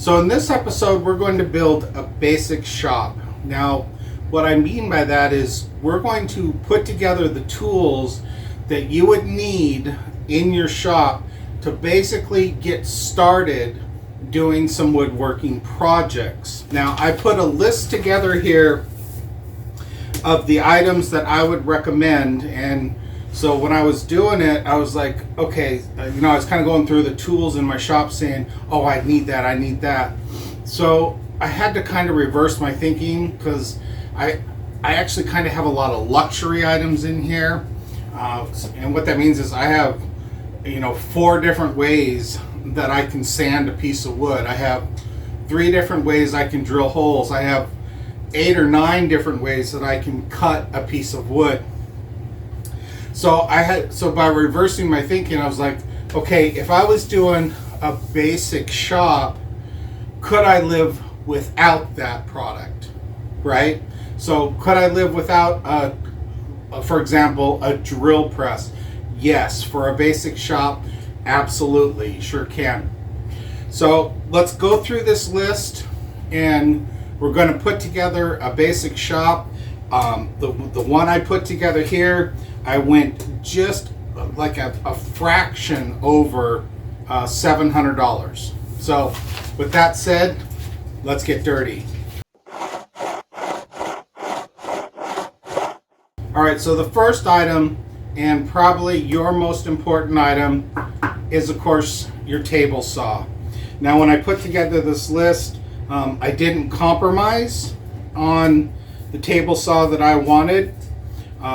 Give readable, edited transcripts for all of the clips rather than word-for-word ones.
So in this episode, we're going to build a basic shop. Now, what I mean by that is we're going to put together the tools that you would need in your shop to basically get started doing some woodworking projects. Now, I put a list together here of the items that I would recommend, and so when I was doing it, I was like, okay, I was kind of going through the tools in my shop saying, oh, I need that, I need that. So I had to kind of reverse my thinking because I actually kind of have a lot of luxury items in here. And what that means is I have, 4 different ways that I can sand a piece of wood. I have 3 different ways I can drill holes. I have 8 or 9 different ways that I can cut a piece of wood. So by reversing my thinking, I was like, okay, if I was doing a basic shop, could I live without that product, right? So could I live without, for example, a drill press? Yes, for a basic shop, absolutely, you sure can. So let's go through this list, and we're going to put together a basic shop. The one I put together here, I went just like a fraction over $700. So with that said, let's get dirty. All right, so the first item, and probably your most important item, is of course your table saw. Now when I put together this list, I didn't compromise on the table saw that I wanted.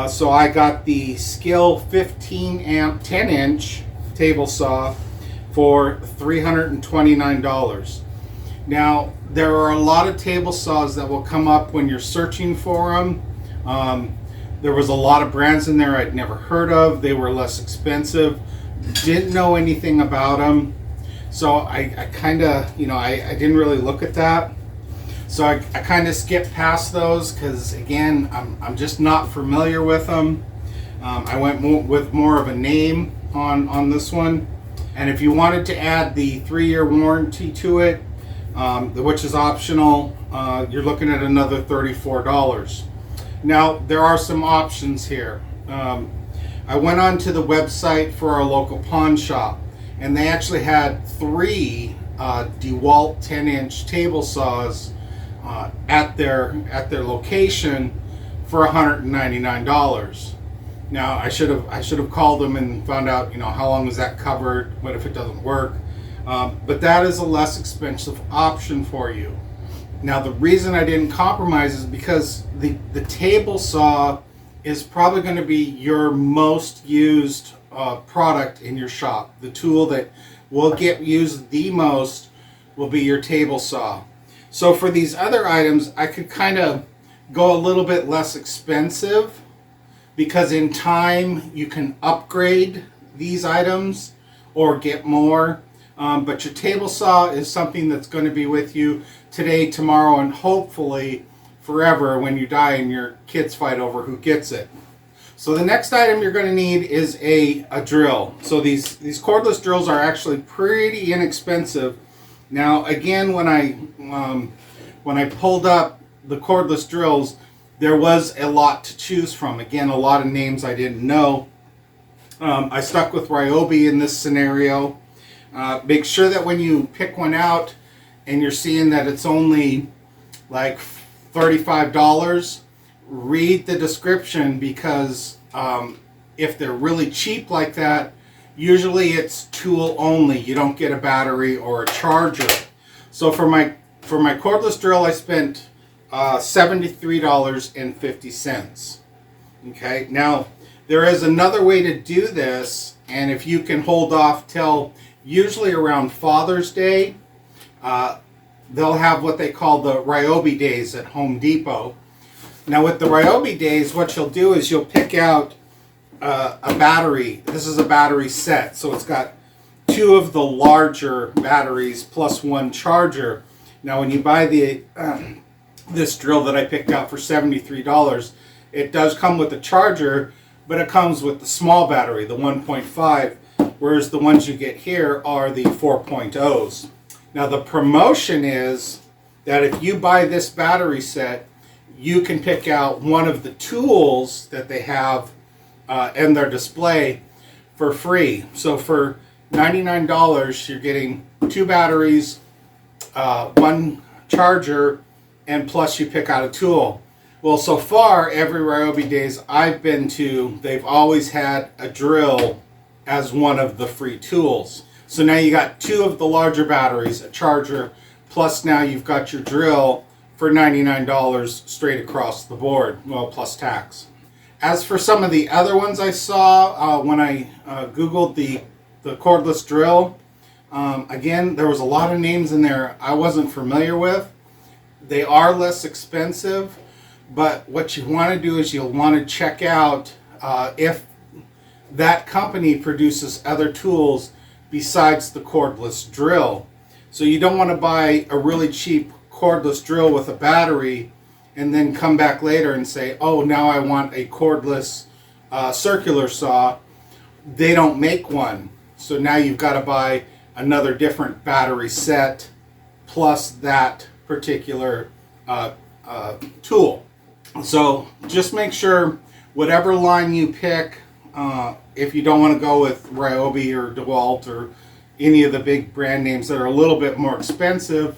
So I got the Skill 15 amp 10 inch table saw for $329. Now there are a lot of table saws that will come up when you're searching for them. There was a lot of brands in there I'd never heard of. They were less expensive. Didn't know anything about them. So I kind of, I didn't really look at that. So I kind of skipped past those because, again, I'm just not familiar with them. I went with more of a name on this one. And if you wanted to add the 3-year warranty to it, which is optional, you're looking at another $34. Now, there are some options here. I went onto the website for our local pawn shop, and they actually had 3 DeWalt 10-inch table saws at their location for $199. Now I should have called them and found out how long is that covered, what if it doesn't work, but that is a less expensive option for you. Now the reason I didn't compromise is because the table saw is probably going to be your most used product in your shop. The tool that will get used the most will be your table saw. So for these other items, I could kind of go a little bit less expensive because in time you can upgrade these items or get more. But your table saw is something that's going to be with you today, tomorrow, and hopefully forever when you die and your kids fight over who gets it. So the next item you're going to need is a drill. So these cordless drills are actually pretty inexpensive. Now again, when I pulled up the cordless drills, there was a lot to choose from. Again, a lot of names I didn't know. I stuck with Ryobi in this scenario. Make sure that when you pick one out and you're seeing that it's only like $35, read the description, because if they're really cheap like that, usually it's tool only. You don't get a battery or a charger. So for my cordless drill, I spent $73.50. Okay, now there is another way to do this, and if you can hold off till usually around Father's Day, they'll have what they call the Ryobi Days at Home Depot. Now with the Ryobi Days, what you'll do is you'll pick out a battery. This is a battery set, so it's got 2 of the larger batteries plus 1 charger. Now when you buy this drill that I picked out for $73, it does come with a charger, but it comes with the small battery, the 1.5, whereas the ones you get here are the 4.0s. Now the promotion is that if you buy this battery set, you can pick out one of the tools that they have in their display for free. So for $99, you're getting 2 batteries, 1 charger, and plus you pick out a tool. Well, so far, every Ryobi Days I've been to, they've always had a drill as one of the free tools. So now you got 2 of the larger batteries, a charger, plus now you've got your drill for $99 straight across the board, well, plus tax. As for some of the other ones I saw when I Googled the cordless drill, again, there was a lot of names in there I wasn't familiar with. They are less expensive, but what you want to do is you'll want to check out if that company produces other tools besides the cordless drill. So you don't want to buy a really cheap cordless drill with a battery and then come back later and say, oh, now I want a cordless circular saw. They don't make one. So now you've got to buy another different battery set plus that particular tool. So just make sure whatever line you pick, if you don't want to go with Ryobi or DeWalt or any of the big brand names that are a little bit more expensive,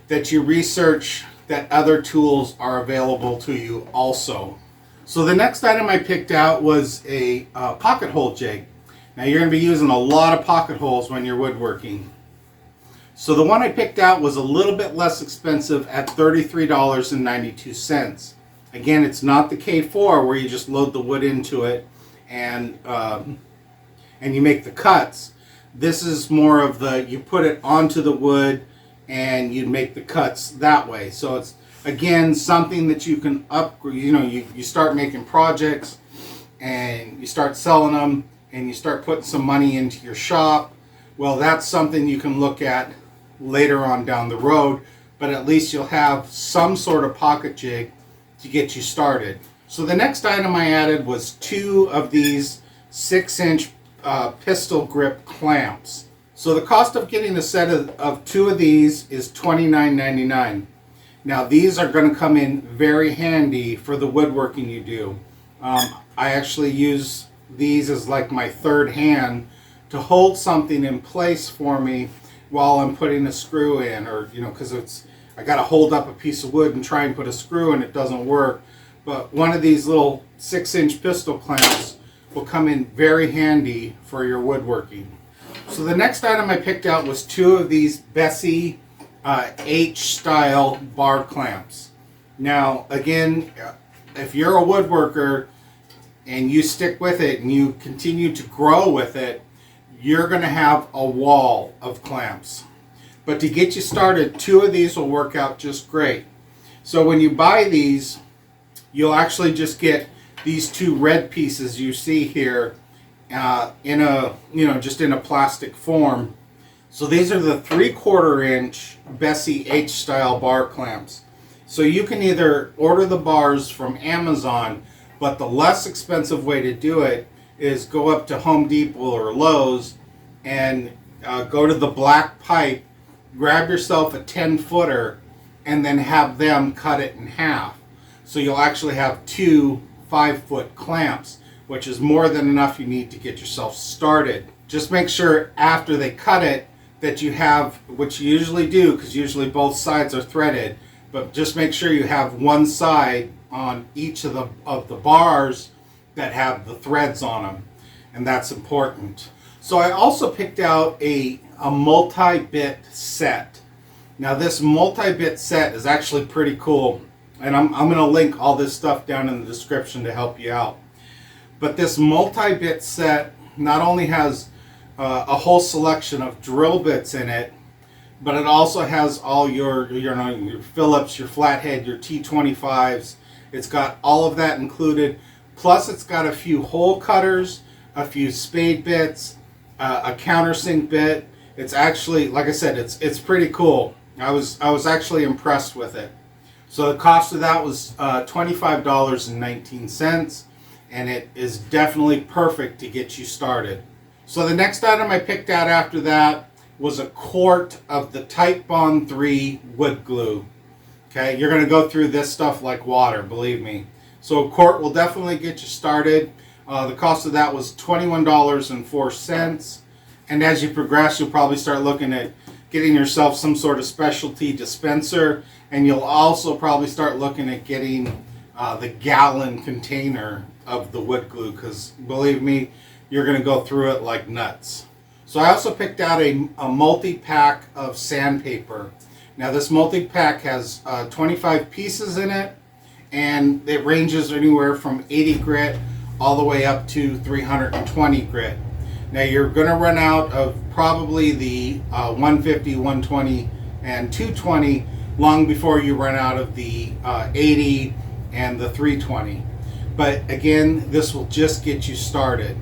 that you research that other tools are available to you also. So the next item I picked out was a pocket hole jig. Now you're going to be using a lot of pocket holes when you're woodworking. So the one I picked out was a little bit less expensive at $33.92. Again, it's not the K4 where you just load the wood into it and you make the cuts. This is more of you put it onto the wood and you make the cuts that way. So it's, again, something that you can upgrade. You start making projects and you start selling them and you start putting some money into your shop. Well, that's something you can look at later on down the road, but at least you'll have some sort of pocket jig to get you started. So the next item I added was 2 of these 6-inch pistol grip clamps. So the cost of getting a set of 2 of these is $29.99. Now these are going to come in very handy for the woodworking you do. I actually use these as like my third hand to hold something in place for me while I'm putting a screw in, or because I got to hold up a piece of wood and try and put a screw in, it doesn't work. But one of these little 6-inch pistol clamps will come in very handy for your woodworking. So the next item I picked out was 2 of these Bessie H-style bar clamps. Now again, if you're a woodworker and you stick with it and you continue to grow with it, you're going to have a wall of clamps. But to get you started, 2 of these will work out just great. So when you buy these, you'll actually just get these 2 red pieces you see here in a just in a plastic form. So these are the 3/4 inch Bessie H style bar clamps. So you can either order the bars from Amazon, but the less expensive way to do it is go up to Home Depot or Lowe's and go to the black pipe, grab yourself a 10-footer, and then have them cut it in half. So you'll actually have 2 5-foot clamps, which is more than enough you need to get yourself started. Just make sure after they cut it that you have, which you usually do because usually both sides are threaded, but just make sure you have one side on each of the bars that have the threads on them, and that's important. So I also picked out a multi-bit set. Now this multi-bit set is actually pretty cool, and I'm going to link all this stuff down in the description to help you out. But this multi-bit set not only has a whole selection of drill bits in it, but it also has all your Phillips, your flathead, your T25s. It's got all of that included. Plus it's got a few hole cutters, a few spade bits, a countersink bit. It's actually, like I said, it's pretty cool. I was actually impressed with it. So the cost of that was $25.19, and it is definitely perfect to get you started. So the next item I picked out after that was a quart of the Type Bond 3 wood glue. Okay, you're going to go through this stuff like water, believe me. So a quart will definitely get you started. The cost of that was $21.04. And as you progress, you'll probably start looking at getting yourself some sort of specialty dispenser. And you'll also probably start looking at getting the gallon container of the wood glue, because believe me, you're going to go through it like nuts. So I also picked out a multi-pack of sandpaper. Now this multi-pack has 25 pieces in it, and it ranges anywhere from 80 grit all the way up to 320 grit. Now you're going to run out of probably the 150, 120, and 220 long before you run out of the 80 and the 320. But again, this will just get you started.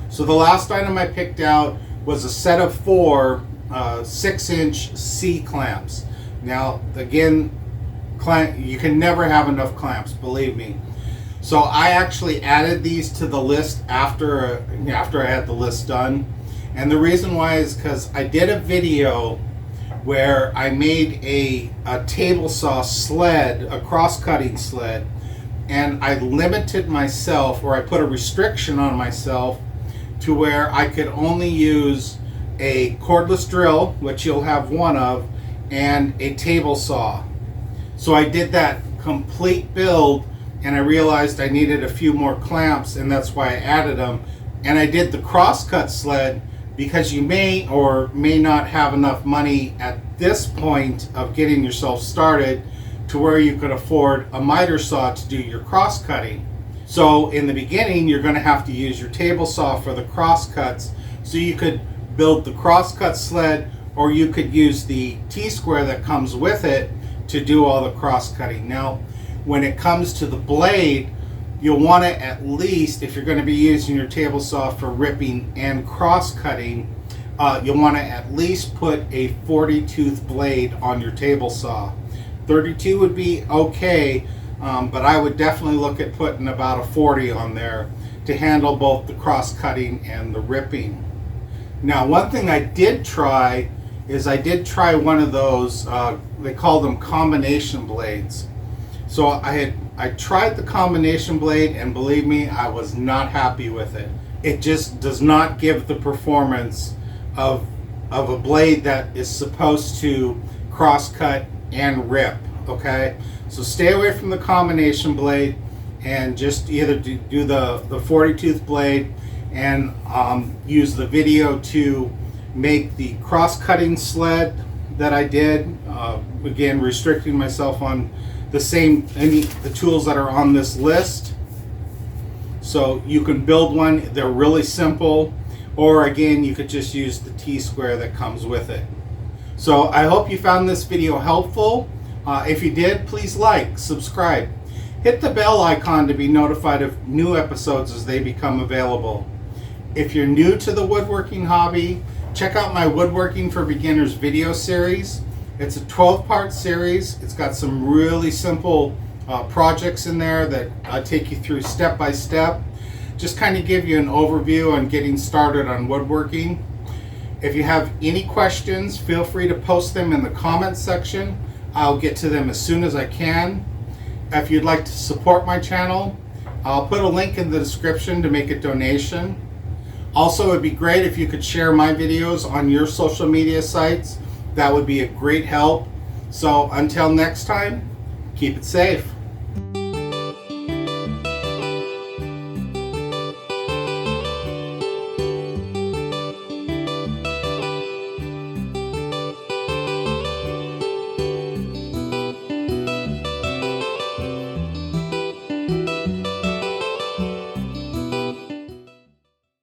So the last item I picked out was a set of 4 6-inch C clamps. Now again, you can never have enough clamps, believe me. So I actually added these to the list after I had the list done. And the reason why is because I did a video where I made a table saw sled, a cross-cutting sled, and I limited myself, or I put a restriction on myself, to where I could only use a cordless drill, which you'll have one of, and a table saw. So I did that complete build, and I realized I needed a few more clamps, and that's why I added them. And I did the crosscut sled because you may or may not have enough money at this point of getting yourself started to where you could afford a miter saw to do your cross cutting. So in the beginning, you're going to have to use your table saw for the cross cuts. So you could build the crosscut sled, or you could use the T-square that comes with it to do all the cross cutting. Now, when it comes to the blade, you'll want to at least, if you're going to be using your table saw for ripping and cross cutting, you'll want to at least put a 40 tooth blade on your table saw. 32 would be okay, but I would definitely look at putting about a 40 on there to handle both the cross cutting and the ripping. Now, one thing I did try is I did try one of those, they call them combination blades. So I tried the combination blade, and believe me, I was not happy with it. It just does not give the performance of a blade that is supposed to cross cut and rip. Okay, so stay away from the combination blade and just either do the 40 tooth blade and use the video to make the cross cutting sled that I did. Again, restricting myself on the tools that are on this list. So you can build one, they're really simple, or again, you could just use the T-square that comes with it. So I hope you found this video helpful. If you did, please like, subscribe. Hit the bell icon to be notified of new episodes as they become available. If you're new to the woodworking hobby, check out my Woodworking for Beginners video series. It's a 12-part series. It's got some really simple projects in there that I take you through step by step. Just kind of give you an overview on getting started on woodworking. If you have any questions, feel free to post them in the comments section. I'll get to them as soon as I can. If you'd like to support my channel, I'll put a link in the description to make a donation. Also, it'd be great if you could share my videos on your social media sites. That would be a great help. So until next time, keep it safe.